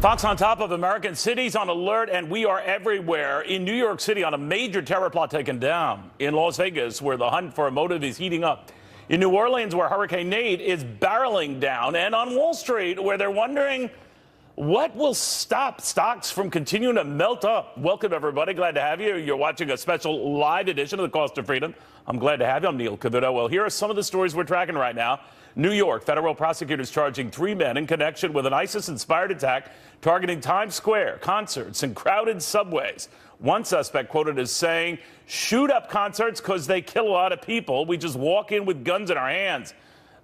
Fox on top of American cities on alert, and we are everywhere. In New York City, on a major terror plot taken down. In Las Vegas, where the hunt for a motive is heating up. In New Orleans, where Hurricane Nate is barreling down. And on Wall Street, where they're wondering what will stop stocks from continuing to melt up. Welcome, everybody. Glad to have you. You're watching a special live edition of The Cost of Freedom. I'm glad to have you. I'm Neil Cavuto. Well, here are some of the stories we're tracking right now. New York, federal prosecutors charging 3 men in connection with an ISIS-inspired attack targeting Times Square, concerts, and crowded subways. One suspect quoted as saying, "Shoot up concerts because they kill a lot of people. We just walk in with guns in our hands."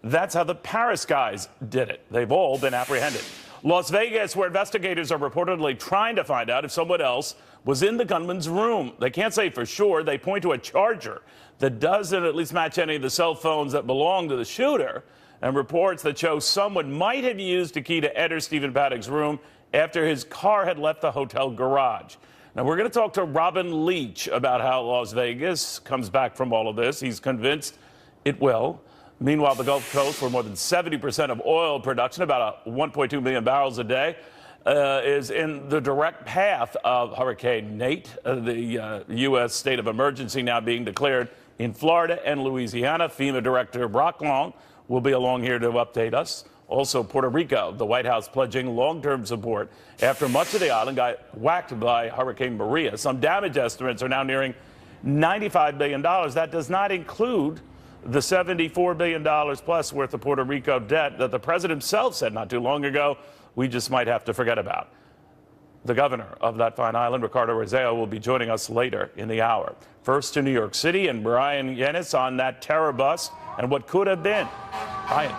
That's how the Paris guys did it. They've all been apprehended. Las Vegas, where investigators are reportedly trying to find out if someone else was in the gunman's room. They can't say for sure. They point to a charger that doesn't at least match any of the cell phones that belong to the shooter, and reports that show someone might have used a key to enter Stephen Paddock's room after his car had left the hotel garage. Now, we're going to talk to Robin Leach about how Las Vegas comes back from all of this. He's convinced it will. Meanwhile, the Gulf Coast, where more than 70% of oil production, about 1.2 million barrels a day, is in the direct path of Hurricane Nate. The U.S. state of emergency now being declared in Florida and Louisiana. FEMA Director Brock Long will be along here to update us. Also, Puerto Rico, the White House pledging long-term support after much of the island got whacked by Hurricane Maria. Some damage estimates are now nearing $95 billion. That does not include the $74 billion plus worth of Puerto Rico debt that the president himself said not too long ago we just might have to forget about. The governor of that fine island, Ricardo Rossello, will be joining us later in the hour. First to New York City, and Brian Yennis on that terror bust and what could have been. Brian.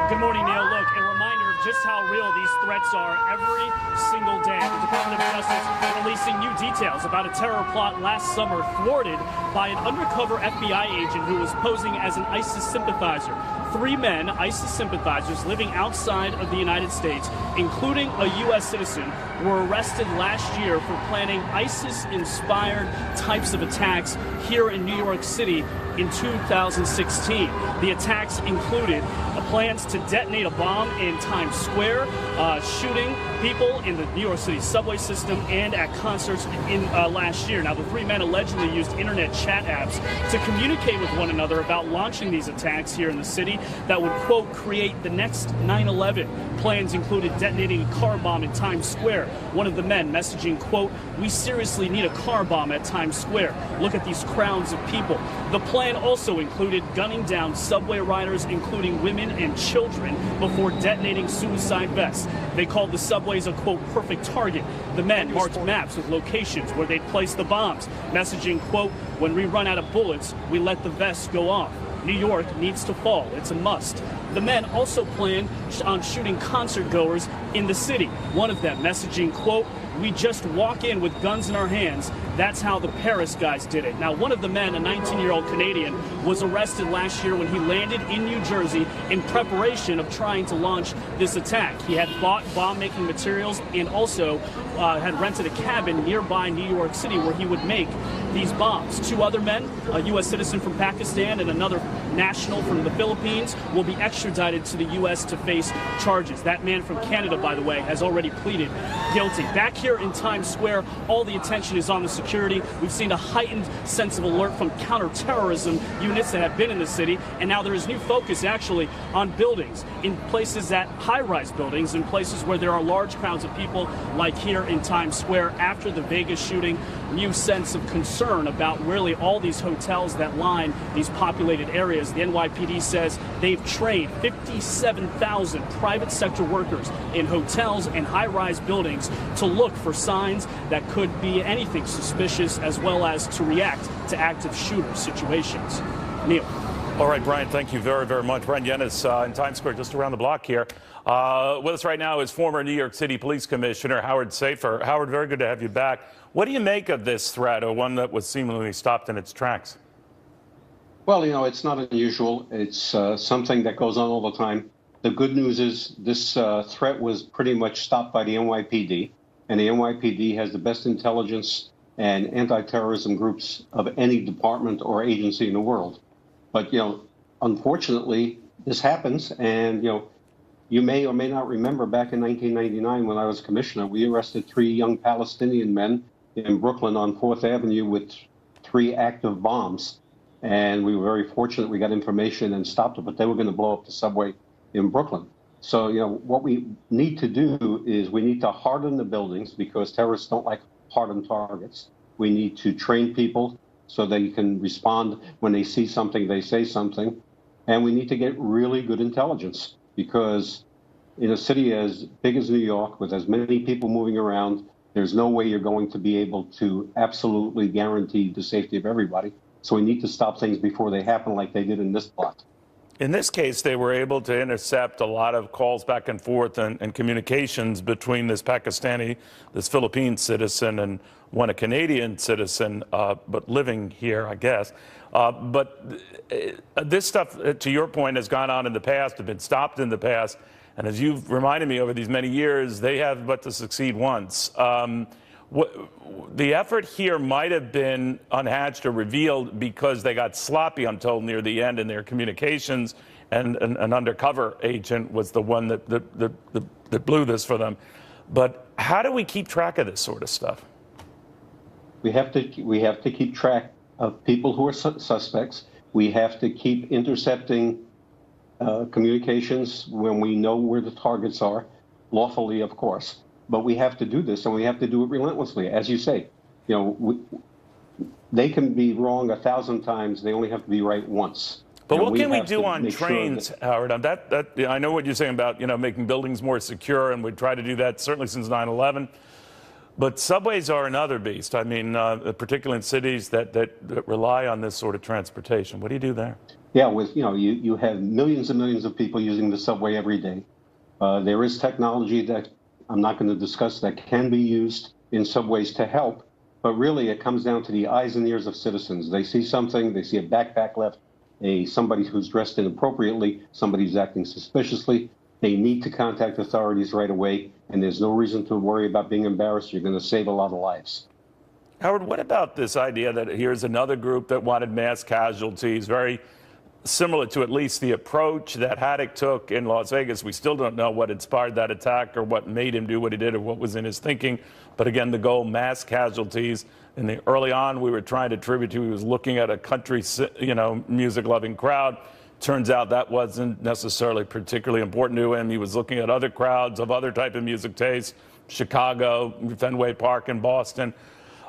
Good morning, Neil. Look, a reminder of just how real these threats are every single day. The Department of Justice releasing new details about a terror plot last summer thwarted by an undercover FBI agent who was posing as an ISIS sympathizer. 3 men, ISIS sympathizers living outside of the United States, including a U.S. citizen, were arrested last year for planning ISIS-inspired types of attacks here in New York City in 2016. The attacks included plans to detonate a bomb in Times Square, shooting people in the New York City subway system, and at concerts in last year. Now, the 3 men allegedly used internet chat apps to communicate with one another about launching these attacks here in the city that would, quote, create the next 9/11. Plans included detonating a car bomb in Times Square. One of the men messaging, quote, "We seriously need a car bomb at Times Square. Look at these crowds of people." The plan also included gunning down subway riders, including women and children, before detonating suicide vests. They called the subways a, quote, perfect target. The men marked maps with locations where they'd place the bombs, messaging, quote, "When we run out of bullets, we let the vests go off. New York needs to fall. It's a must." The men also planned on shooting concert goers in the city. One of them messaging, quote, "We just walk in with guns in our hands. That's how the Paris guys did it." Now, one of the men, a 19-year-old Canadian, was arrested last year when he landed in New Jersey in preparation of trying to launch this attack. He had bought bomb-making materials and also had rented a cabin nearby New York City where he would make these bombs. 2 other men, a U.S. citizen from Pakistan and another national from the Philippines, will be extradited to the U.S. to face charges. That man from Canada, by the way, has already pleaded guilty. Back here in Times Square, all the attention is on the security. We've seen a heightened sense of alert from counterterrorism units that have been in the city, and now there is new focus actually on buildings, in places that high-rise buildings, in places where there are large crowds of people, like here in Times Square after the Vegas shooting. New sense of concern about really all these hotels that line these populated areas. The NYPD says they've trained 57,000 private sector workers in hotels and high-rise buildings to look for signs that could be anything suspicious, as well as to react to active shooter situations. Neil. All right, Brian, thank you very, very much. Brian Yennis in Times Square, just around the block here. With us right now is former New York City Police Commissioner Howard Safir. Howard, very good to have you back. What do you make of this threat, or one that was seemingly stopped in its tracks? Well, you know, it's not unusual. It's something that goes on all the time. The good news is this threat was pretty much stopped by the NYPD, and the NYPD has the best intelligence and anti-terrorism groups of any department or agency in the world. But, you know, unfortunately, this happens, and, you know, You may or may not remember back in 1999 when I was commissioner, we arrested 3 young Palestinian men in Brooklyn on 4th Avenue with 3 active bombs. And we were very fortunate we got information and stopped it, but they were going to blow up the subway in Brooklyn. So, you know, what we need to do is we need to harden the buildings because terrorists don't like hardened targets. We need to train people so they can respond when they see something, they say something. And we need to get really good intelligence because in a city as big as New York, with as many people moving around, there's no way you're going to be able to absolutely guarantee the safety of everybody. So we need to stop things before they happen like they did in this plot. In this case, they were able to intercept a lot of calls back and forth and communications between this Pakistani, this Philippine citizen, and one a Canadian citizen, but living here, I guess. But this stuff, to your point, has gone on in the past, have been stopped in the past. And as you've reminded me over these many years, they have but to succeed once. The effort here might have been unhatched or revealed because they got sloppy, I'm told, near the end in their communications, and an undercover agent was the one that blew this for them. But how do we keep track of this sort of stuff? We have to keep track of people who are suspects. We have to keep intercepting communications when we know where the targets are, lawfully, of course. But we have to do this, and we have to do it relentlessly. As you say, you know, they can be wrong 1,000 times. They only have to be right once. But what can we do on trains, Howard? I know what you're saying about, you know, making buildings more secure, and we try to do that certainly since 9/11. But subways are another beast. I mean, particularly in cities that rely on this sort of transportation. What do you do there? Yeah, you have millions and millions of people using the subway every day. There is technology that I'm not going to discuss that can be used in subways to help, but really it comes down to the eyes and ears of citizens. They see something, they see a backpack left, somebody who's dressed inappropriately, somebody who's acting suspiciously. They need to contact authorities right away, and there's no reason to worry about being embarrassed. You're going to save a lot of lives. Howard, what about this idea that here's another group that wanted mass casualties, very similar to at least the approach that Haddock took in Las Vegas? We still don't know what inspired that attack or what made him do what he did or what was in his thinking. But again, the goal, mass casualties. Early on, we were trying to attribute to he was looking at a country, music-loving crowd. Turns out that wasn't necessarily particularly important to him. He was looking at other crowds of other type of music tastes, Chicago, Fenway Park in Boston.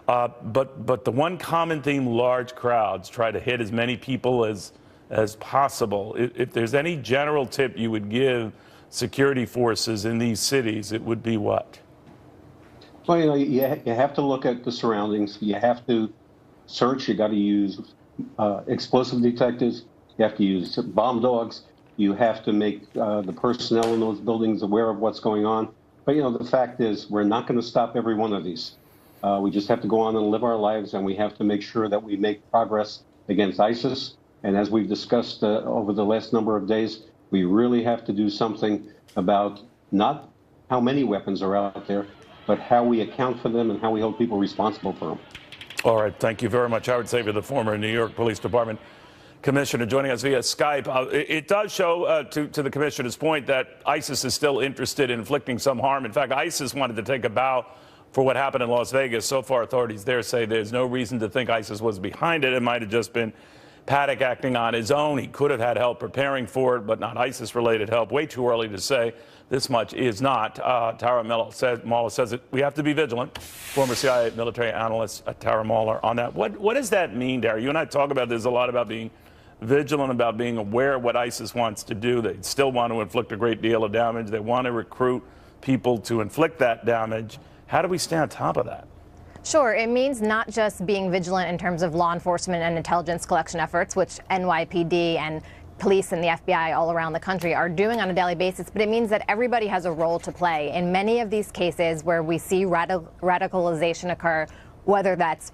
But the one common theme, large crowds, try to hit as many people as possible. If there's any general tip you would give security forces in these cities, it would be what? Well, you have to look at the surroundings. You have to search. You got to use explosive detectives. You have to use bomb dogs. You have to make the personnel in those buildings aware of what's going on. But, the fact is we're not going to stop every one of these. We just have to go on and live our lives, and we have to make sure that we make progress against ISIS. And as we've discussed over the last number of days, we really have to do something about not how many weapons are out there, but how we account for them and how we hold people responsible for them. All right. Thank you very much. Howard Savior, the former New York Police Department Commissioner, joining us via Skype. It does show, to the Commissioner's point, that ISIS is still interested in inflicting some harm. In fact, ISIS wanted to take a bow for what happened in Las Vegas. So far, authorities there say there's no reason to think ISIS was behind it. It might have just been Paddock acting on his own. He could have had help preparing for it, but not ISIS-related help. Way too early to say. This much is not. Tara Mauler says that we have to be vigilant. Former CIA military analyst Tara Mauler on that. What does that mean, Tara? You and I talk about this a lot, about being vigilant, about being aware of what ISIS wants to do. They still want to inflict a great deal of damage. They want to recruit people to inflict that damage. How do we stay on top of that? Sure. It means not just being vigilant in terms of law enforcement and intelligence collection efforts, which NYPD and police and the FBI all around the country are doing on a daily basis, but it means that everybody has a role to play. In many of these cases where we see radicalization occur, whether that's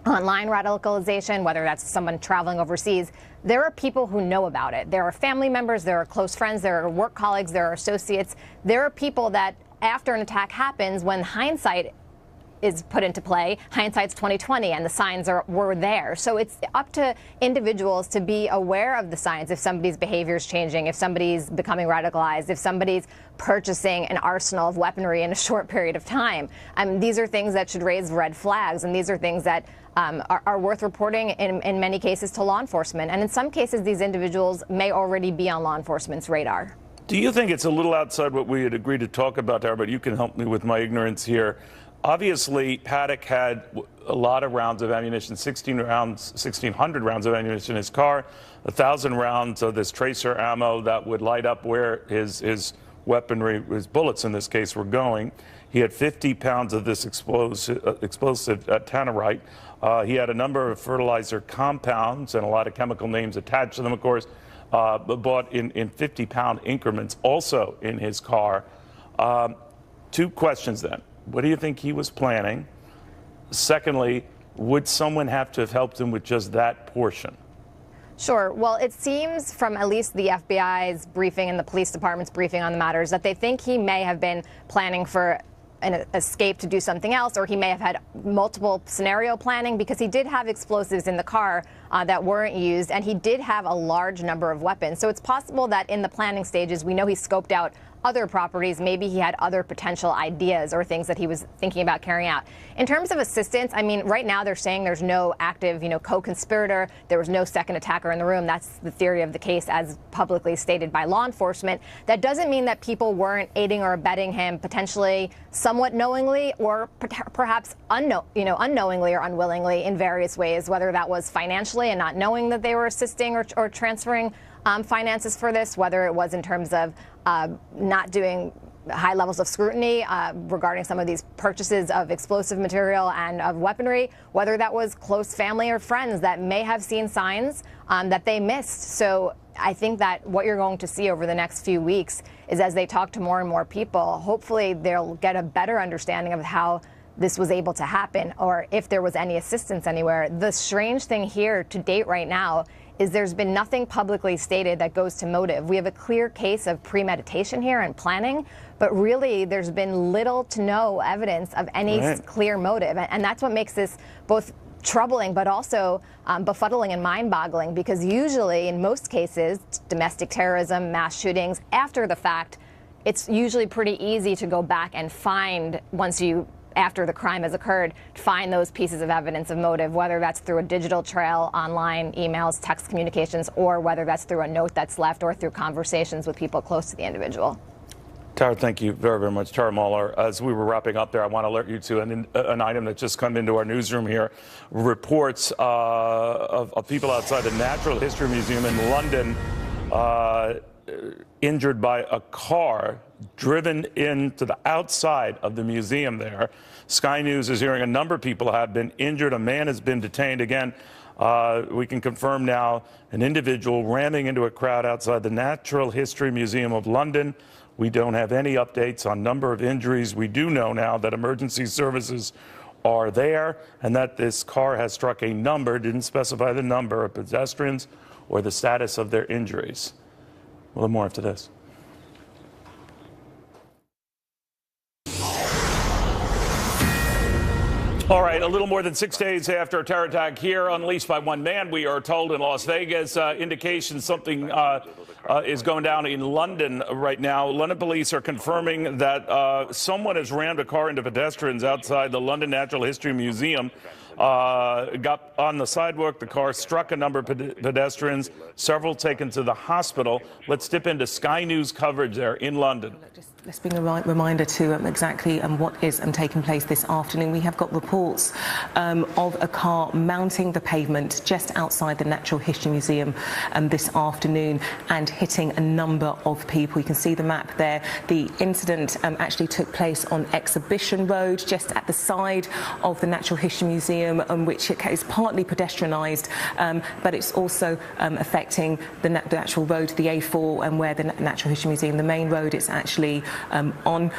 online radicalization, whether that's someone traveling overseas, there are people who know about it. There are family members, there are close friends, there are work colleagues, there are associates. There are people that after an attack happens, when hindsight is put into play. Hindsight's 2020, and the signs were there. So it's up to individuals to be aware of the signs. If somebody's behavior is changing, if somebody's becoming radicalized, if somebody's purchasing an arsenal of weaponry in a short period of time, these are things that should raise red flags, and these are things that are worth reporting in many cases to law enforcement. And in some cases, these individuals may already be on law enforcement's radar. Do you think it's a little outside what we had agreed to talk about there, but you can help me with my ignorance here? Obviously, Paddock had a lot of rounds of ammunition, 1,600 rounds of ammunition in his car, 1,000 rounds of this tracer ammo that would light up where his weaponry, his bullets in this case, were going. He had 50 pounds of this explosive tannerite. He had a number of fertilizer compounds and a lot of chemical names attached to them, of course, bought in 50-pound increments also in his car. Two questions then. What do you think he was planning? Secondly, would someone have to have helped him with just that portion? Sure. Well, it seems from at least the FBI's briefing and the police department's briefing on the matters that they think he may have been planning for an escape to do something else, or he may have had multiple scenario planning, because he did have explosives in the car that weren't used, and he did have a large number of weapons. So it's possible that in the planning stages, we know he scoped out other properties. Maybe he had other potential ideas or things that he was thinking about carrying out. In terms of assistance, I mean, right now they're saying there's no active, co-conspirator. There was no second attacker in the room. That's the theory of the case as publicly stated by law enforcement. That doesn't mean that people weren't aiding or abetting him, potentially somewhat knowingly or perhaps unknowingly or unwillingly in various ways, whether that was financially and not knowing that they were assisting or transferring finances for this, whether it was in terms of not doing high levels of scrutiny regarding some of these purchases of explosive material and of weaponry, whether that was close family or friends that may have seen signs that they missed. So I think that what you're going to see over the next few weeks is, as they talk to more and more people, hopefully they'll get a better understanding of how this was able to happen, or if there was any assistance anywhere. The strange thing here to date right now is there's been nothing publicly stated that goes to motive. We have a clear case of premeditation here and planning, but really there's been little to no evidence of any clear motive. And that's what makes this both troubling but also befuddling and mind-boggling, because usually in most cases, domestic terrorism, mass shootings, after the fact, it's usually pretty easy to go back and find, after the crime has occurred, find those pieces of evidence of motive, whether that's through a digital trail, online, emails, text communications, or whether that's through a note that's left or through conversations with people close to the individual. Tara, thank you very, very much. Tara Mueller, as we were wrapping up there, I want to alert you to an item that just come into our newsroom here. Reports of people outside the Natural History Museum in London injured by a car driven into the outside of the museum there. Sky News is hearing a number of people have been injured. A man has been detained. Again, we can confirm now an individual ramming into a crowd outside the Natural History Museum of London. We don't have any updates on number of injuries. We do know now that emergency services are there and that this car has struck a number, didn't specify the number, of pedestrians or the status of their injuries. We'll have more after this. All right, a little more than 6 days after a terror attack here unleashed by one man, we are told, in Las Vegas, indications something is going down in London right now. London police are confirming that someone has rammed a car into pedestrians outside the London Natural History Museum. Got on the sidewalk, the car struck a number of pedestrians, several taken to the hospital. Let's dip into Sky News coverage there in London. Let's bring a reminder to exactly what is taking place this afternoon. We have got reports of a car mounting the pavement just outside the Natural History Museum this afternoon and hitting a number of people. You can see the map there. The incident actually took place on Exhibition Road, just at the side of the Natural History Museum, which is partly pedestrianised, but it's also affecting the actual road, the A4, and where the Natural History Museum, the main road, it's actually on.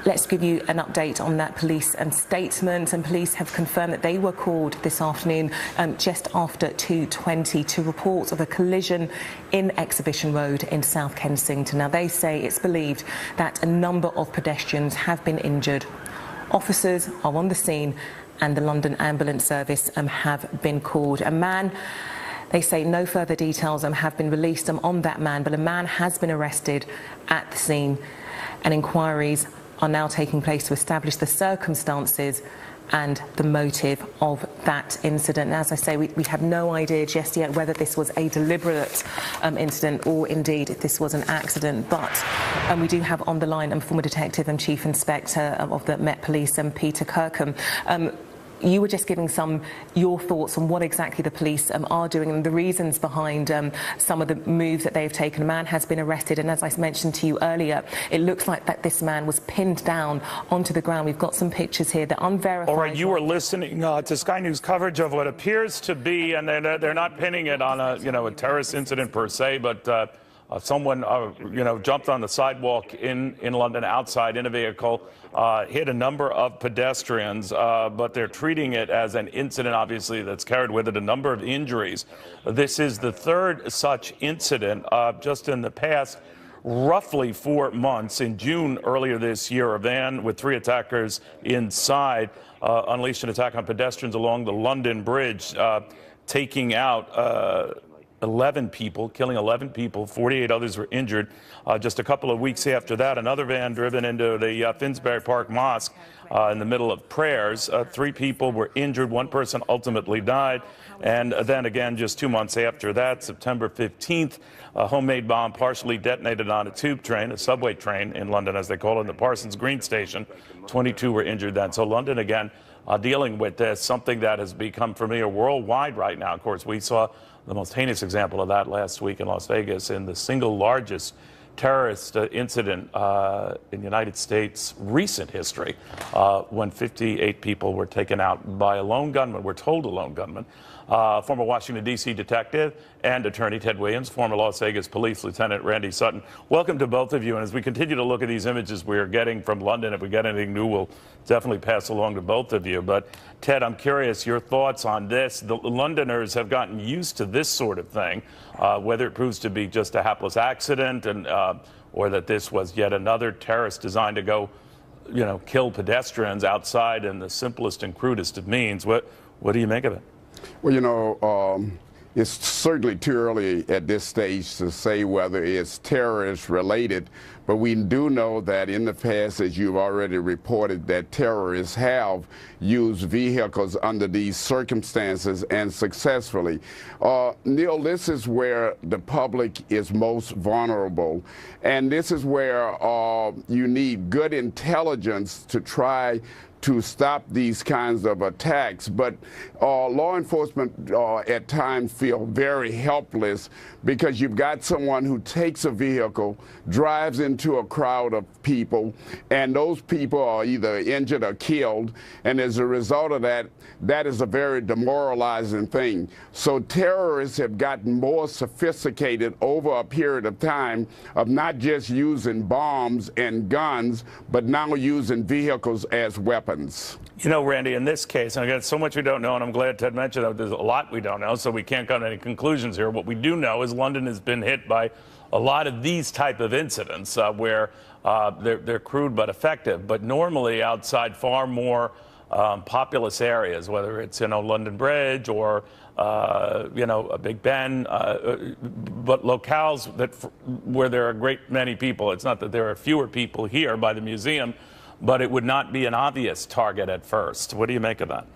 Let's give you an update on that police statement. And police have confirmed that they were called this afternoon just after 2:20 to report of a collision in Exhibition Road in South Kensington. Now, they say it's believed that a number of pedestrians have been injured. Officers are on the scene and the London Ambulance Service have been called. A man, they say no further details have been released on that man, but a man has been arrested at the scene, and inquiries are now taking place to establish the circumstances and the motive of that incident. And as I say, we have no idea just yet whether this was a deliberate incident or indeed if this was an accident. But we do have on the line former detective and chief inspector of the Met Police, Peter Kirkham. You were just giving your thoughts on what exactly the police are doing and the reasons behind some of the moves that they've taken. A man has been arrested, and as I mentioned to you earlier, it looks like that this man was pinned down onto the ground. We've got some pictures here. They're unverified. All right, you were listening to Sky News coverage of what appears to be, and they're not pinning it on a terrorist incident per se, but someone jumped on the sidewalk in London outside in a vehicle, hit a number of pedestrians, but they're treating it as an incident, obviously, that's carried with it a number of injuries. This is the third such incident just in the past roughly 4 months. In June earlier this year, a van with 3 attackers inside unleashed an attack on pedestrians along the London Bridge, taking out 11 people, killing 11 people, 48 others were injured. Just a couple of weeks after that, another van driven into the Finsbury Park Mosque in the middle of prayers. 3 people were injured. 1 person ultimately died. And then again, just 2 months after that, September 15th, a homemade bomb partially detonated on a tube train, a subway train in London, as they call it, in the Parsons Green station. 22 were injured then. So London, again, dealing with this, something that has become familiar worldwide right now. Of course, we saw the most heinous example of that last week in Las Vegas in the single largest terrorist incident in United States recent history, when 58 people were taken out by a lone gunman, we're told a lone gunman. Former Washington, D.C. detective and attorney Ted Williams, former Las Vegas Police Lieutenant Randy Sutton. Welcome to both of you. And as we continue to look at these images we are getting from London, if we get anything new, we'll definitely pass along to both of you. But Ted, I'm curious your thoughts on this. The Londoners have gotten used to this sort of thing, whether it proves to be just a hapless accident and or that this was yet another terrorist designed to go, kill pedestrians outside in the simplest and crudest of means. What do you make of it? Well, it's certainly too early at this stage to say whether it's terrorist related, but we do know that in the past, as you've already reported, that terrorists have used vehicles under these circumstances and successfully. Neil, this is where the public is most vulnerable, and this is where you need good intelligence to try to stop these kinds of attacks. But law enforcement at times feel very helpless because you've got someone who takes a vehicle, drives into a crowd of people, and those people are either injured or killed. And as a result of that, that is a very demoralizing thing. So terrorists have gotten more sophisticated over a period of time of not just using bombs and guns, but now using vehicles as weapons. Randy, in this case, and again, so much we don't know, and I'm glad Ted mentioned that there's a lot we don't know, so we can't come to any conclusions here. What we do know is London has been hit by a lot of these type of incidents where they're crude but effective, but normally outside far more populous areas, whether it's, London Bridge or, a Big Ben, but locales where there are a great many people. It's not that there are fewer people here by the museum, but it would not be an obvious target at first. What do you make of that?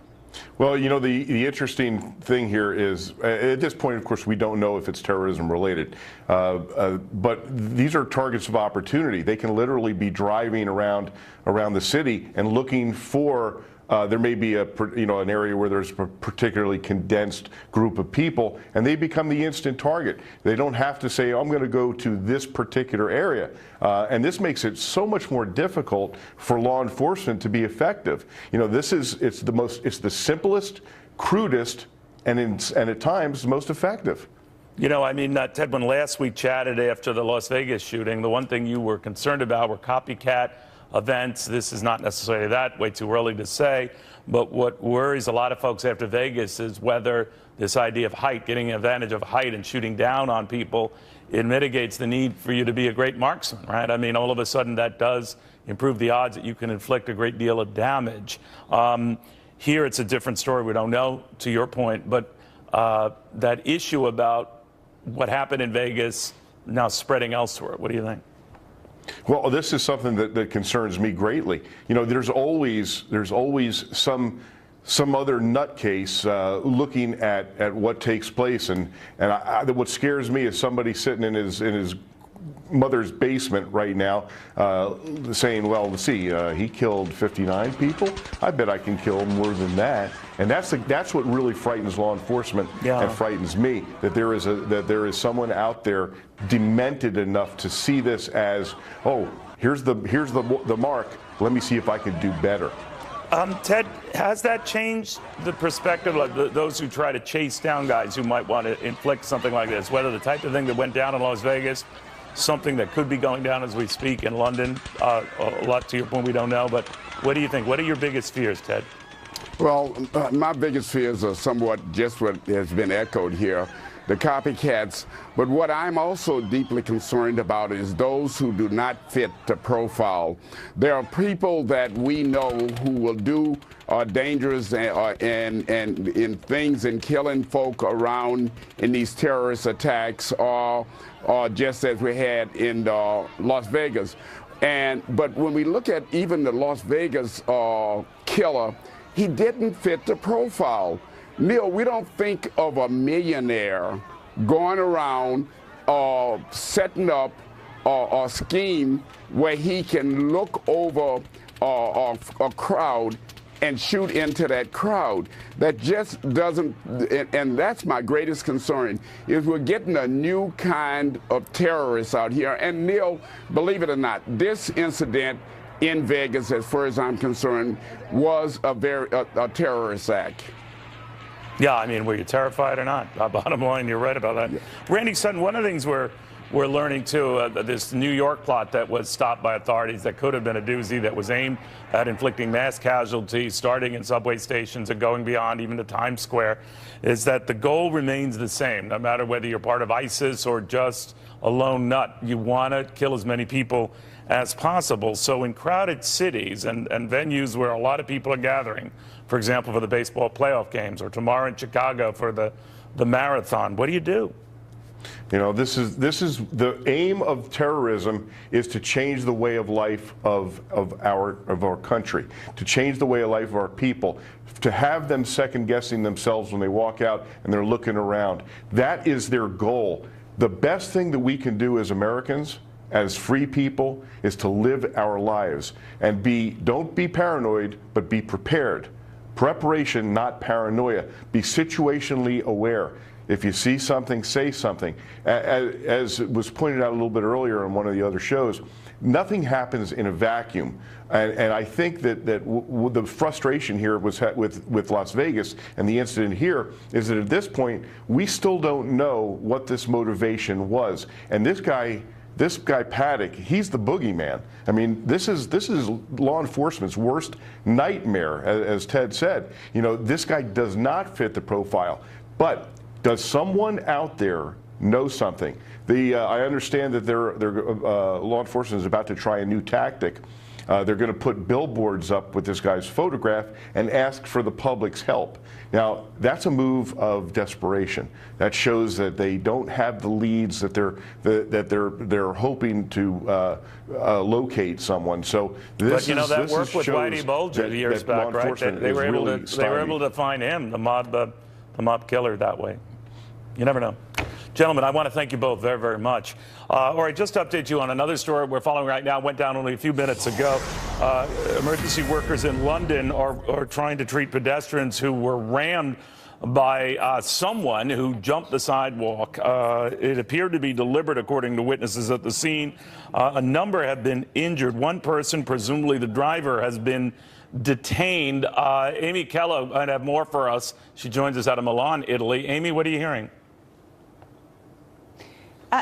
Well, the interesting thing here is, at this point, of course, we don't know if it's terrorism related, but these are targets of opportunity. They can literally be driving around the city and looking for there may be an area where there's a particularly condensed group of people, and they become the instant target. They don't have to say, I'm going to go to this particular area. And this makes it so much more difficult for law enforcement to be effective. It's the simplest, crudest, and at times most effective. Ted, when last we chatted after the Las Vegas shooting, the one thing you were concerned about were copycat events. This is not necessarily that, way too early to say, but what worries a lot of folks after Vegas is whether this idea of height, getting advantage of height and shooting down on people it mitigates the need for you to be a great marksman, right? I mean, all of a sudden that does improve the odds that you can inflict a great deal of damage. Here it's a different story. We don't know, to your point, but that issue about what happened in Vegas now spreading elsewhere. What do you think? Well, this is something that concerns me greatly. You know, there's always some other nutcase looking at what takes place, and what scares me is somebody sitting in his mother's basement right now saying, well, see, he killed 59 people. I bet I can kill more than that. And that's what really frightens law enforcement and frightens me, that there is someone out there demented enough to see this as, oh, here's the mark. Let me see if I can do better. Ted, has that changed the perspective of those who try to chase down guys who might want to inflict something like this, whether the type of thing that went down in Las Vegas, something that could be going down as we speak in London, a lot to your point we don't know, but what do you think? What are your biggest fears, Ted? Well, my biggest fears are somewhat just what has been echoed here, the copycats. But what I'm also deeply concerned about is those who do not fit the profile. There are people that we know who will do dangerous and in things and killing folk around in these terrorist attacks, or just as we had in Las Vegas. But when we look at even the Las Vegas killer, he didn't fit the profile. Neil, we don't think of a millionaire going around setting up a scheme where he can look over a crowd and shoot into that crowd. That just doesn't, and that's my greatest concern, is we're getting a new kind of terrorists out here. And Neil, believe it or not, this incident in Vegas, as far as I'm concerned, was a terrorist act. Yeah, I mean, were you terrified or not? Bottom line, you're right about that. Yeah. Randy Sutton, one of the things we're learning too, this New York plot that was stopped by authorities that could have been a doozy, that was aimed at inflicting mass casualties, starting in subway stations and going beyond even to Times Square, is that the goal remains the same, no matter whether you're part of ISIS or just a lone nut. You want to kill as many people as possible. So in crowded cities and venues where a lot of people are gathering, for example, for the baseball playoff games, or tomorrow in Chicago for the marathon, what do you do? You know, this is the aim of terrorism, is to change the way of life of our country, to change the way of life of our people, to have them second guessing themselves when they walk out and they're looking around. That is their goal. The best thing that we can do as Americans, as free people, is to live our lives and don't be paranoid, but be prepared. Preparation, not paranoia. Be situationally aware. If you see something, say something. As was pointed out a little bit earlier on one of the other shows, nothing happens in a vacuum. And I think that the frustration here was with Las Vegas and the incident here is that at this point, we still don't know what this motivation was. And this guy Paddock, he's the boogeyman. I mean, this is law enforcement's worst nightmare, as Ted said. You know, this guy does not fit the profile. But does someone out there know something? I understand that law enforcement is about to try a new tactic. They're going to put billboards up with this guy's photograph and ask for the public's help. Now, that's a move of desperation. That shows that they don't have the leads that they're hoping to locate someone. So but you know, that worked with Whitey Bulger years back, right? They were able to find him, the mob killer, that way. You never know. Gentlemen, I want to thank you both very, very much. All right, just to update you on another story we're following right now. Went down only a few minutes ago. Emergency workers in London are trying to treat pedestrians who were rammed by someone who jumped the sidewalk. It appeared to be deliberate, according to witnesses at the scene. A number have been injured. One person, presumably the driver, has been detained. Amy Kello might have more for us. She joins us out of Milan, Italy. Amy, what are you hearing?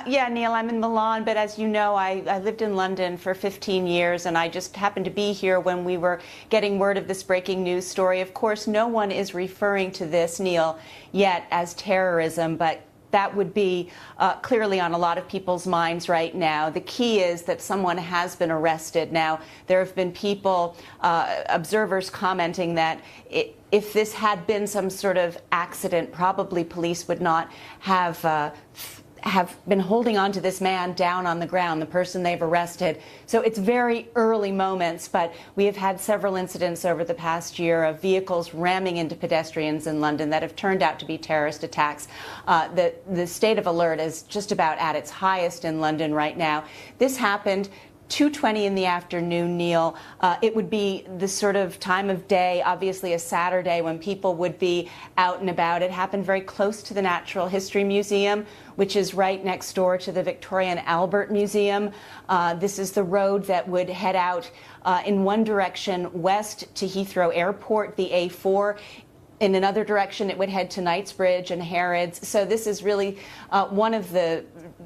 Yeah, Neil, I'm in Milan, but as you know, I lived in London for 15 years, and I just happened to be here when we were getting word of this breaking news story. Of course, no one is referring to this, Neil, yet as terrorism, but that would be clearly on a lot of people's minds right now. The key is that someone has been arrested. Now, there have been people, observers commenting that if this had been some sort of accident, probably police would not have been holding on to this man down on the ground, the person they've arrested. So it's very early moments, but we have had several incidents over the past year of vehicles ramming into pedestrians in London that have turned out to be terrorist attacks. The state of alert is just about at its highest in London right now. This happened 2:20 in the afternoon, Neil. It would be the sort of time of day, obviously a Saturday, when people would be out and about. It happened very close to the Natural History Museum, which is right next door to the Victoria and Albert Museum. This is the road that would head out in one direction west to Heathrow Airport, the A4. In another direction, it would head to Knightsbridge and Harrods. So this is really one of the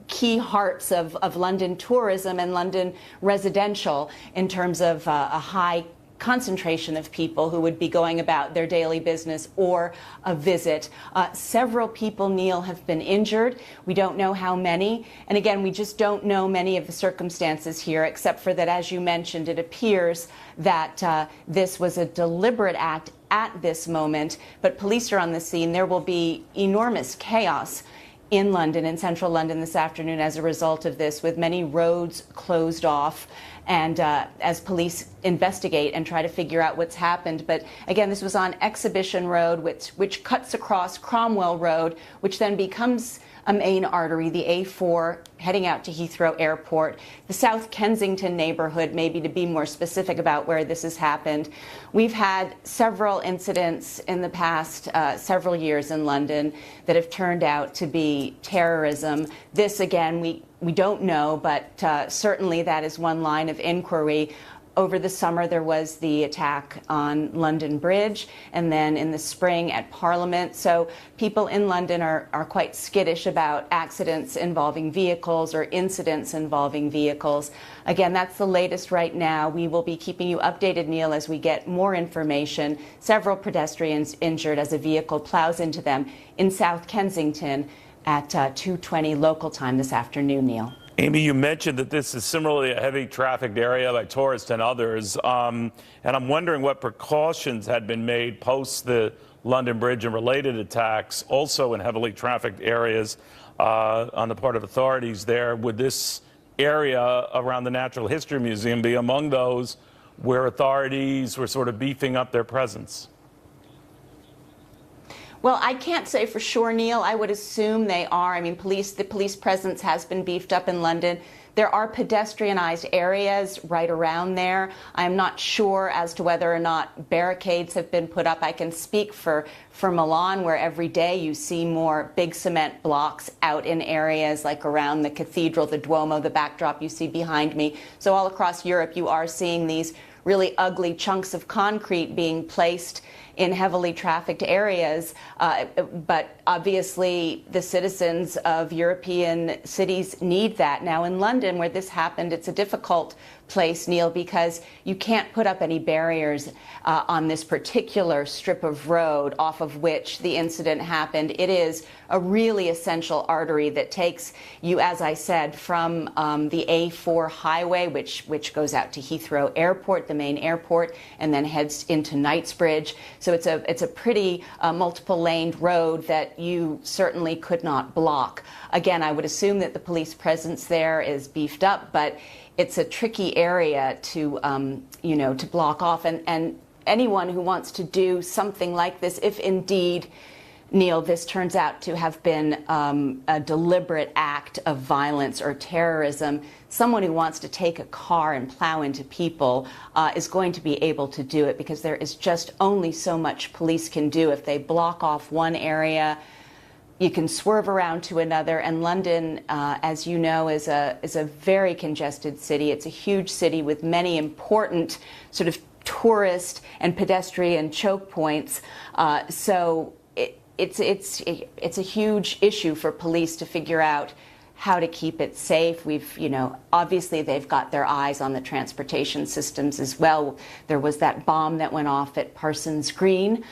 key hearts of London tourism and London residential in terms of a high concentration of people who would be going about their daily business or a visit. Several people, Neil, have been injured. We don't know how many. And again, we just don't know many of the circumstances here, except for that, as you mentioned, it appears that this was a deliberate act at this moment. But police are on the scene. There will be enormous chaos in London, in central London this afternoon as a result of this, with many roads closed off and as police investigate and try to figure out what's happened. But again, this was on Exhibition Road, which cuts across Cromwell Road, which then becomes a main artery, the A4, heading out to Heathrow Airport, the South Kensington neighborhood, maybe to be more specific about where this has happened. We've had several incidents in the past several years in London that have turned out to be terrorism. This, again, we don't know, but certainly that is one line of inquiry. Over the summer, there was the attack on London Bridge, and then in the spring at Parliament. So people in London are quite skittish about accidents involving vehicles or incidents involving vehicles. Again, that's the latest right now. We will be keeping you updated, Neil, as we get more information. Several pedestrians injured as a vehicle plows into them in South Kensington at 2:20 local time this afternoon, Neil. Amy, you mentioned that this is similarly a heavy trafficked area by tourists and others. And I'm wondering what precautions had been made post the London Bridge and related attacks, also in heavily trafficked areas on the part of authorities there. Would this area around the Natural History Museum be among those where authorities were sort of beefing up their presence? Well, I can't say for sure, Neil. I would assume they are. I mean, the police presence has been beefed up in London. There are pedestrianized areas right around there. I'm not sure as to whether or not barricades have been put up. I can speak for Milan, where every day you see more big cement blocks out in areas like around the cathedral, the Duomo, the backdrop you see behind me. So all across Europe, you are seeing these really ugly chunks of concrete being placed in heavily trafficked areas, but obviously the citizens of European cities need that. Now in London, where this happened, it's a difficult place, Neil, because you can't put up any barriers on this particular strip of road off of which the incident happened. It is a really essential artery that takes you, as I said, from the A4 highway, which goes out to Heathrow Airport, the main airport, and then heads into Knightsbridge. So it's a pretty multiple-laned road that you certainly could not block. Again, I would assume that the police presence there is beefed up, but it's a tricky area to to block off. And anyone who wants to do something like this, if indeed, Neil, this turns out to have been a deliberate act of violence or terrorism, someone who wants to take a car and plow into people is going to be able to do it, because there is just only so much police can do. If they block off one area, you can swerve around to another. And London, as you know, is a very congested city. It's a huge city with many important sort of tourist and pedestrian choke points. So it's a huge issue for police to figure out how to keep it safe. Obviously they've got their eyes on the transportation systems as well. There was that bomb that went off at Parsons Green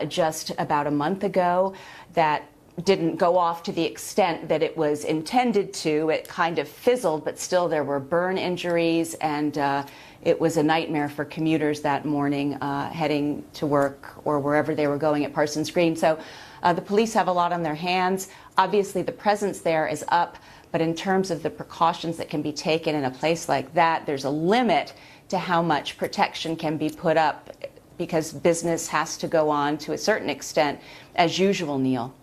just about a month ago that didn't go off to the extent that it was intended to. It kind of fizzled, but still there were burn injuries, and it was a nightmare for commuters that morning heading to work or wherever they were going at Parsons Green. So the police have a lot on their hands. Obviously, the presence there is up, but in terms of the precautions that can be taken in a place like that, there's a limit to how much protection can be put up, because business has to go on to a certain extent as usual, Neil.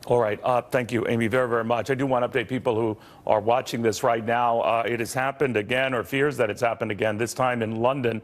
All right. Thank you, Amy, very, very much. I do want to update people who are watching this right now. It has happened again, or fears that it's happened again, this time in London.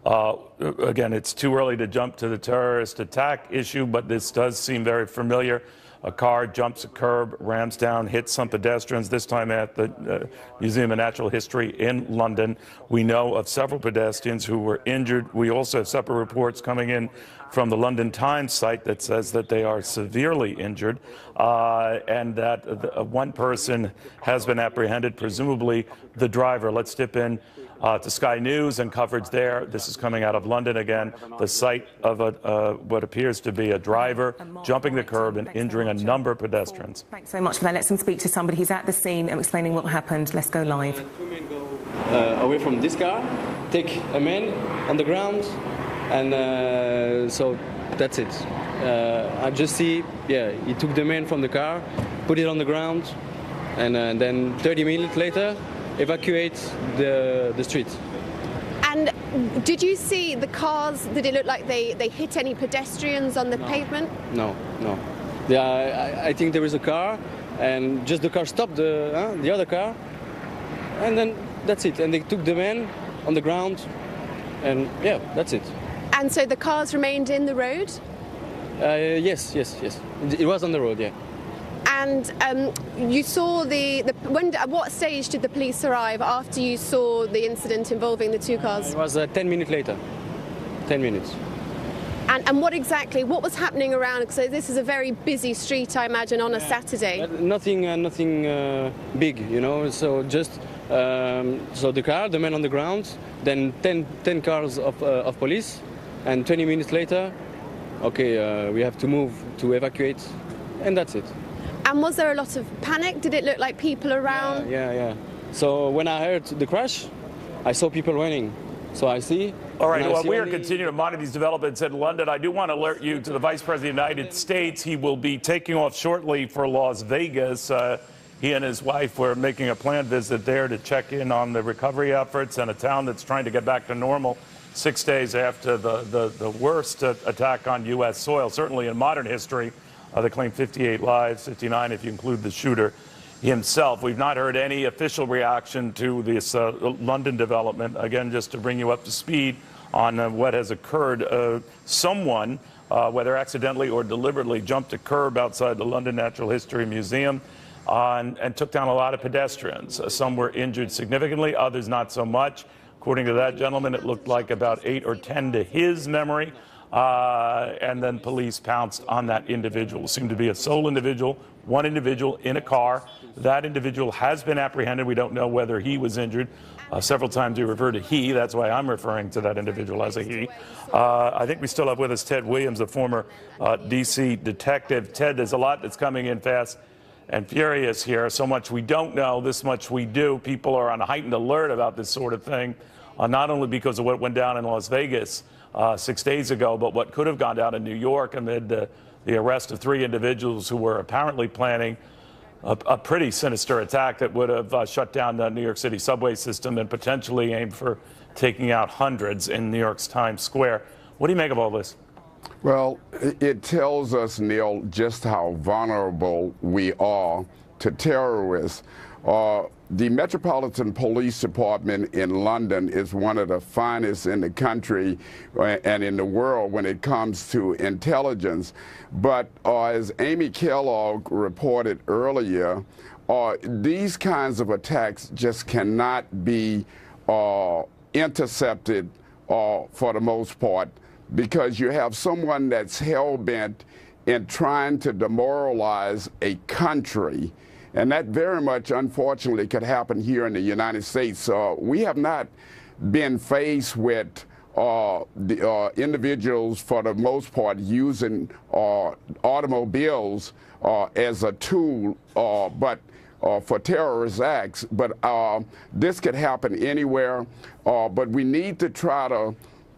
Again, it's too early to jump to the terrorist attack issue, but this does seem very familiar. A car jumps a curb, rams down, hits some pedestrians, this time at the Museum of Natural History in London. We know of several pedestrians who were injured. We also have separate reports coming in from the London Times site that says that they are severely injured, and that one person has been apprehended, presumably the driver. Let's dip in to Sky News and coverage there. This is coming out of London again, the site of what appears to be a driver jumping the curb and injuring a number of pedestrians. Thanks so much for that. Let's speak to somebody who's at the scene and explaining what happened. Let's go live. Two men go away from this car, take a man on the ground, and so that's it. I just see, yeah, he took the man from the car, put it on the ground, and then 30 minutes later, evacuate the street. And did you see the cars? Did it look like they hit any pedestrians on the pavement? No. Yeah, I think there was a car, and just the car stopped the other car, and then that's it. And they took the man on the ground, and yeah, that's it. And so the cars remained in the road? Yes. It was on the road, yeah. And you saw at what stage did the police arrive after you saw the incident involving the two cars? It was 10 minutes later. 10 minutes. And what was happening around? Because this is a very busy street, I imagine, on a Saturday. Nothing big, you know. So just so the car, the man on the ground, then 10 cars of police, and 20 minutes later, okay, we have to move to evacuate, and that's it. And was there a lot of panic? Did it look like people around? Yeah. So when I heard the crash, I saw people running. So I see. All right, well, we are continuing to monitor these developments in London. I do want to alert you to the Vice President of the United States. He will be taking off shortly for Las Vegas. He and his wife were making a planned visit there to check in on the recovery efforts in a town that's trying to get back to normal 6 days after the worst attack on U.S. soil, certainly in modern history. They claim 58 lives, 59 if you include the shooter himself. We've not heard any official reaction to this London development. Again, just to bring you up to speed on what has occurred. Someone, whether accidentally or deliberately, jumped a curb outside the London Natural History Museum and took down a lot of pedestrians. Some were injured significantly, others not so much. According to that gentleman, it looked like about 8 or 10 to his memory. And then police pounced on that individual. It seemed to be a sole individual, one individual in a car. That individual has been apprehended. We don't know whether he was injured. Several times we refer to he. That's why I'm referring to that individual as a he. I think we still have with us Ted Williams, the former D.C. detective. Ted, there's a lot that's coming in fast and furious here. So much we don't know, this much we do. People are on heightened alert about this sort of thing, not only because of what went down in Las Vegas 6 days ago, but what could have gone down in New York amid the arrest of 3 individuals who were apparently planning a pretty sinister attack that would have shut down the New York City subway system and potentially aimed for taking out hundreds in New York's Times Square. What do you make of all this? Well, it tells us, Neil, just how vulnerable we are to terrorists. The Metropolitan Police Department in London is one of the finest in the country and in the world when it comes to intelligence. But as Amy Kellogg reported earlier, these kinds of attacks just cannot be intercepted for the most part, because you have someone that's hell-bent in trying to demoralize a country. And that very much, unfortunately, could happen here in the United States. We have not been faced with individuals, for the most part, using automobiles as a tool, for terrorist acts. But this could happen anywhere. But we need to try to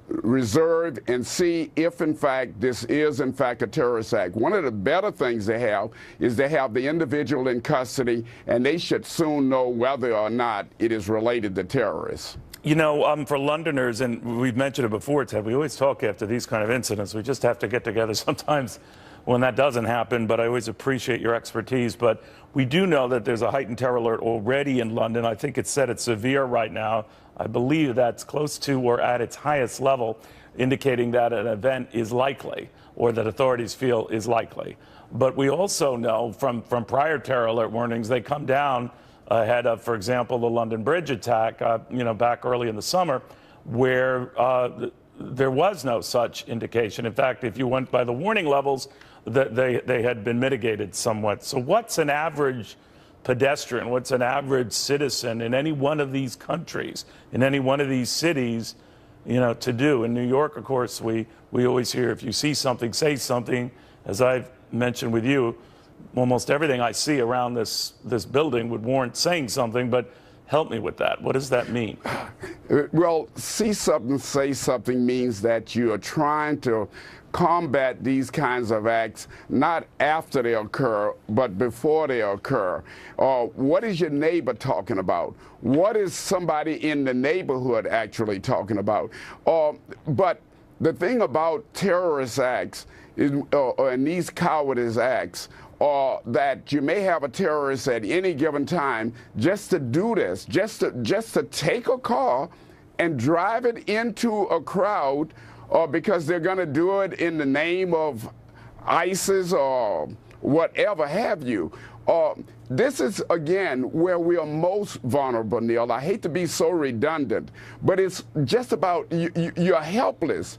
reserve and see if in fact this is in fact a terrorist act. One of the better things they have is they have the individual in custody, and they should soon know whether or not it is related to terrorists. You know, for Londoners, and we've mentioned it before, Ted, we always talk after these kind of incidents. We just have to get together sometimes when that doesn't happen, but I always appreciate your expertise. But we do know that there's a heightened terror alert already in London. I think it's said it's severe right now. I believe that's close to or at its highest level, indicating that an event is likely, or that authorities feel is likely. But we also know from prior terror alert warnings, they come down ahead of, for example, the London Bridge attack, back early in the summer, where there was no such indication. In fact, if you went by the warning levels, they had been mitigated somewhat. So what's an average pedestrian, what's an average citizen in any one of these countries, in any one of these cities, to do? In New York, of course, we always hear, if you see something, say something. As I've mentioned with you, almost everything I see around this building would warrant saying something, but help me with that. What does that mean? Well, see something, say something means that you are trying to combat these kinds of acts not after they occur, but before they occur. What is your neighbor talking about? What is somebody in the neighborhood actually talking about? But the thing about terrorist acts is, and these cowardice acts, that you may have a terrorist at any given time just to do this, just to take a car and drive it into a crowd, because they're going to do it in the name of ISIS or whatever have you. This is, again, where we are most vulnerable, Neil. I hate to be so redundant, but it's just about you're helpless.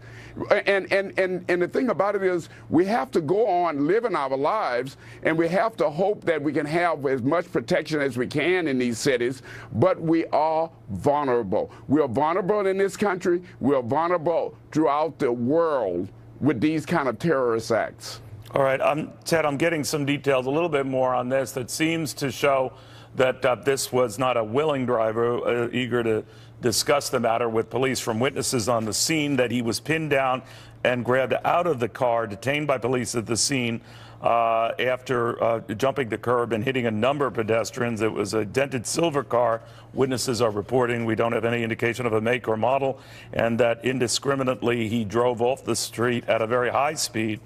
And the thing about it is we have to go on living our lives, and we have to hope that we can have as much protection as we can in these cities, but we are vulnerable. We are vulnerable in this country. We are vulnerable throughout the world with these kind of terrorist acts. All right, Ted, I'm getting some details, a little bit more on this, that seems to show that this was not a willing driver, eager to discuss the matter with police. From witnesses on the scene, that he was pinned down and grabbed out of the car, detained by police at the scene after jumping the curb and hitting a number of pedestrians. It was a dented silver car. Witnesses are reporting, we don't have any indication of a make or model, and that indiscriminately he drove off the street at a very high speed.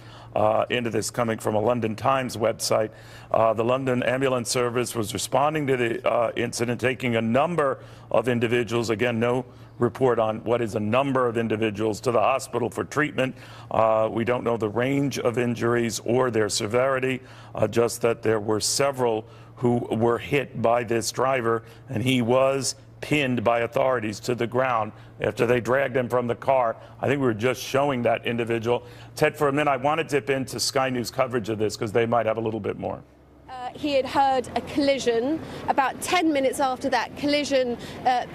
Into this, coming from a London Times website. The London Ambulance Service was responding to the incident, taking a number of individuals, again, no report on what is a number of individuals, to the hospital for treatment. We don't know the range of injuries or their severity, just that there were several who were hit by this driver, and he was pinned by authorities to the ground after they dragged him from the car. I think we were just showing that individual. Ted, for a minute, I want to dip into Sky News coverage of this because they might have a little bit more. He had heard a collision. About 10 minutes after that collision,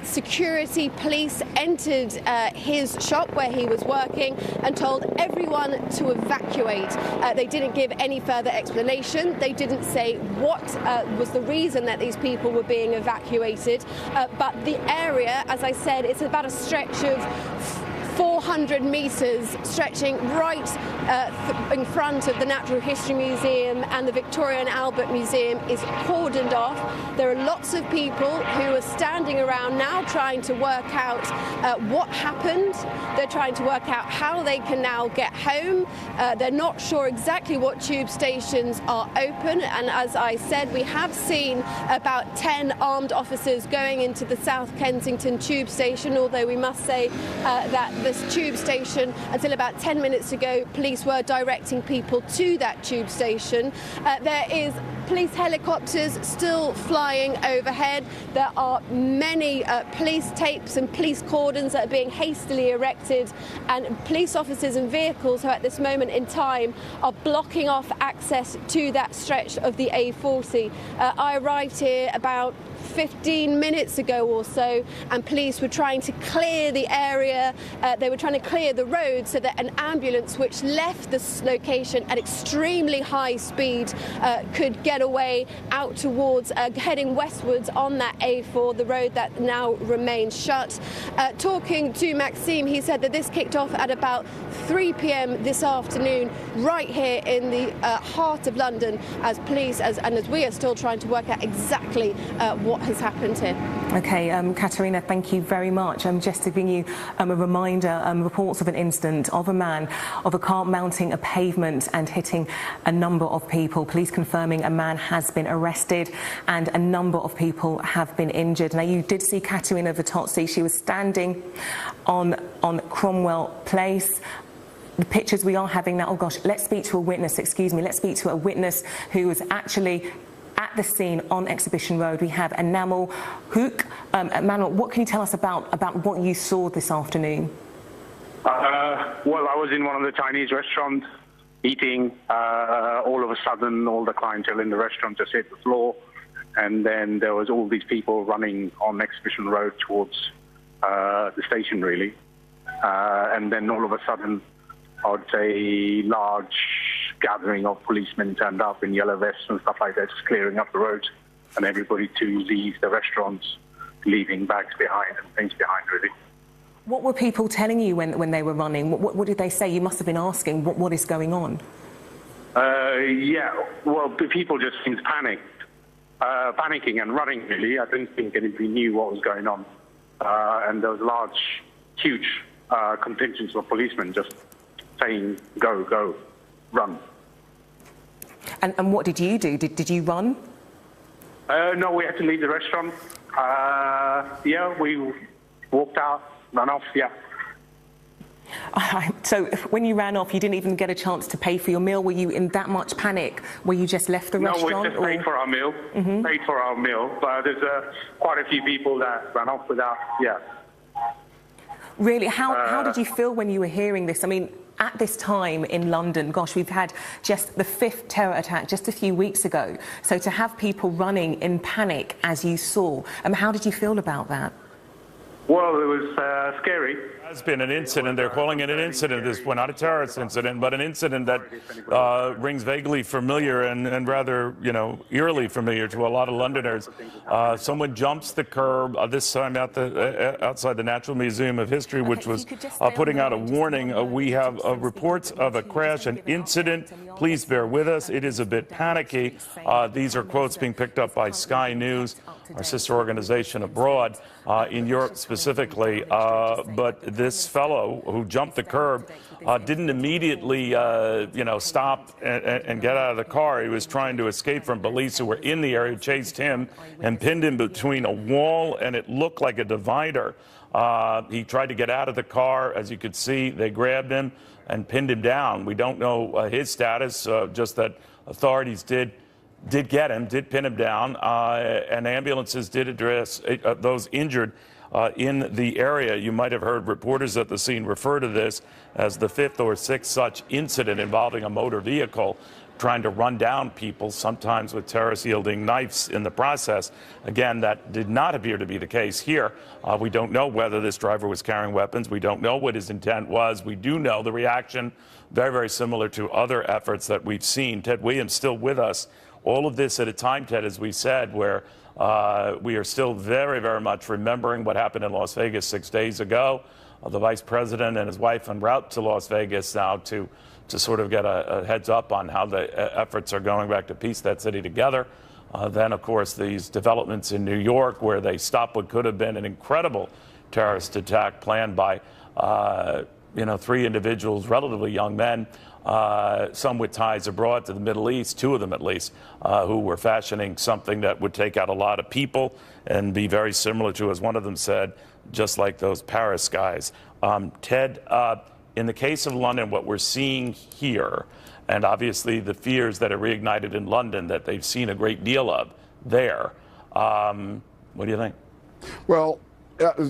security police entered his shop where he was working and told everyone to evacuate. They didn't give any further explanation. They didn't say what was the reason that these people were being evacuated. But the area, as I said, it's about a stretch of 400 metres, stretching right in front of the Natural History Museum and the Victoria and Albert Museum, is cordoned off. There are lots of people who are standing around now trying to work out what happened. They're trying to work out how they can now get home. They're not sure exactly what tube stations are open, and as I said, we have seen about 10 armed officers going into the South Kensington tube station, although we must say that this tube station, until about 10 minutes ago, police were directing people to that tube station. There is police helicopters still flying overhead. There are many police tapes and police cordons that are being hastily erected, and police officers and vehicles who at this moment in time are blocking off access to that stretch of the A40. I arrived here about 15 minutes ago or so, and police were trying to clear the area. They were trying to clear the road so that an ambulance which left this location at extremely high speed could get away out towards heading westwards on that A4, the road that now remains shut. Talking to Maxime, he said that this kicked off at about 3 p.m. this afternoon, right here in the heart of London, as police and as we are still trying to work out exactly what has happened here. Okay, Katerina, thank you very much. Just to bring you a reminder, reports of an incident of a car mounting a pavement and hitting a number of people. Police confirming a man has been arrested and a number of people have been injured. Now, you did see Katerina Vitozzi. She was standing on Cromwell Place. The pictures we are having now, oh gosh, let's speak to a witness, excuse me, let's speak to a witness who was actually at the scene on Exhibition Road. We have Enamel Hook. Manuel, what can you tell us about what you saw this afternoon? Well, I was in one of the Chinese restaurants eating. All of a sudden, all the clientele in the restaurant just hit the floor, and then there was all these people running on Exhibition Road towards the station, really. And then all of a sudden, I would say large gathering of policemen turned up in yellow vests and stuff like that, just clearing up the road, and everybody to leave the restaurants, leaving bags behind and things behind, really. What were people telling you when they were running? What did they say? You must have been asking, what is going on? Yeah, well, the people just seemed panicking and running, really. I didn't think anybody knew what was going on. And there was large, huge contingents of policemen just saying, go, go, run. And what did you do? Did you run? No, we had to leave the restaurant. Yeah, we walked out, ran off, yeah. So when you ran off, you didn't even get a chance to pay for your meal? Were you in that much panic where you just left the restaurant? No, we just paid for our meal. Paid for our meal, but there's quite a few people that ran off without, yeah. Really? How did you feel when you were hearing this? I mean, at this time in London, gosh, we've had just the 5th terror attack just a few weeks ago. So to have people running in panic, as you saw, how did you feel about that? Well, it was scary. Has been an incident. They're calling it an incident. This was not a terrorist incident, but an incident that rings vaguely familiar and rather, eerily familiar to a lot of Londoners. Someone jumps the curb, this time outside the Natural Museum of History, which was putting out a warning. We have reports of a crash, an incident. Please bear with us. It is a bit panicky. These are quotes being picked up by Sky News, our sister organization abroad, in Europe specifically. But this fellow who jumped the curb didn't immediately, stop and get out of the car. He was trying to escape from police who were in the area, chased him and pinned him between a wall and it looked like a divider. He tried to get out of the car. As you could see, they grabbed him and pinned him down. We don't know his status, just that authorities did get him, did pin him down, and ambulances did address those injured in the area. You might have heard reporters at the scene refer to this as the 5th or 6th such incident involving a motor vehicle trying to run down people, sometimes with terrorists yielding knives in the process. Again, that did not appear to be the case here. We don't know whether this driver was carrying weapons. We don't know what his intent was. We do know the reaction, very, very similar to other efforts that we've seen. Ted Williams still with us. All of this at a time, Ted, as we said, where we are still very, very much remembering what happened in Las Vegas 6 days ago. The vice president and his wife en route to Las Vegas now to sort of get a heads up on how the efforts are going back to piece that city together. Then, of course, these developments in New York where they stopped what could have been an incredible terrorist attack planned by 3 individuals, relatively young men, some with ties abroad to the Middle East, 2 of them at least, who were fashioning something that would take out a lot of people and be very similar to, as one of them said, just like those Paris guys. Ted, in the case of London, what we're seeing here, and obviously the fears that are reignited in London that they've seen a great deal of there. What do you think? Well,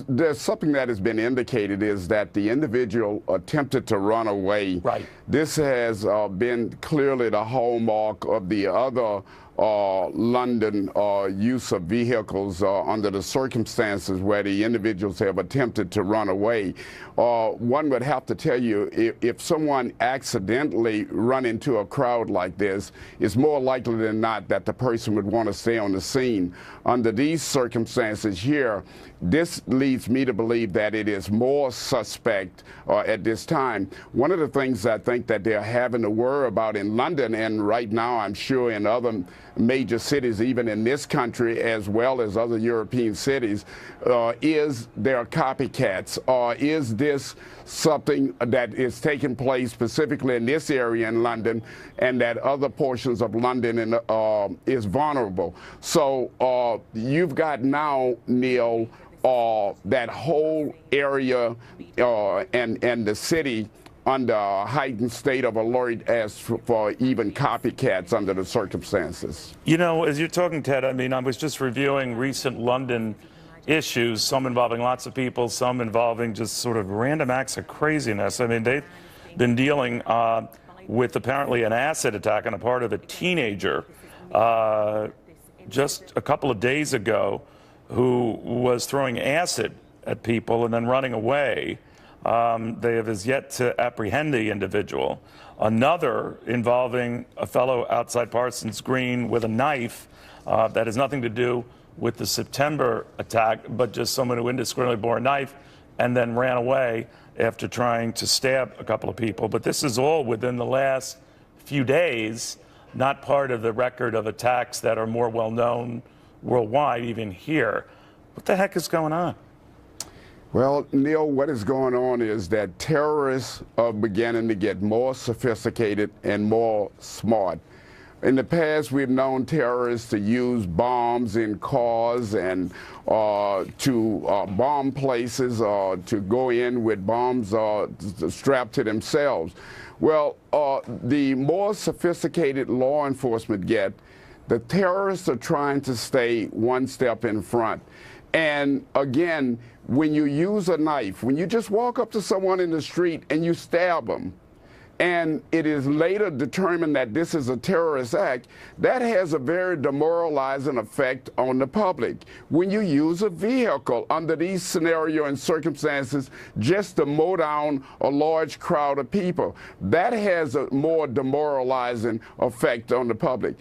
there's something that has been indicated is that the individual attempted to run away. Right. This has been clearly the hallmark of the other London use of vehicles under the circumstances where the individuals have attempted to run away. One would have to tell you, if someone accidentally run into a crowd like this, it's more likely than not that the person would want to stay on the scene. Under these circumstances here, this leads me to believe that it is more suspect at this time. One of the things I think that they're having to worry about in London, and right now I'm sure in other major cities, even in this country as well as other European cities, is there copycats? Is this something that is taking place specifically in this area in London, and that other portions of London is vulnerable? So you've got now, Neil, that whole area and the city under a heightened state of alert as for even copycats under the circumstances. You know, as you're talking, Ted, I mean, I was just reviewing recent London issues, some involving lots of people, some involving just sort of random acts of craziness. I mean, they've been dealing with apparently an acid attack on the part of a teenager just a couple of days ago who was throwing acid at people and then running away. They have as yet to apprehend the individual. Another involving a fellow outside Parsons Green with a knife that has nothing to do with the September attack, but just someone who indiscriminately bore a knife and then ran away after trying to stab a couple of people. But this is all within the last few days, not part of the record of attacks that are more well known worldwide, even here. What the heck is going on? Well, Neil, what is going on is that terrorists are beginning to get more sophisticated and more smart. In the past, we've known terrorists to use bombs in cars and to bomb places, to go in with bombs strapped to themselves. Well, the more sophisticated law enforcement get, the terrorists are trying to stay one step in front. And again, when you use a knife, when you just walk up to someone in the street and you stab them, and it is later determined that this is a terrorist act, that has a very demoralizing effect on the public. When you use a vehicle under these scenarios and circumstances just to mow down a large crowd of people, that has a more demoralizing effect on the public.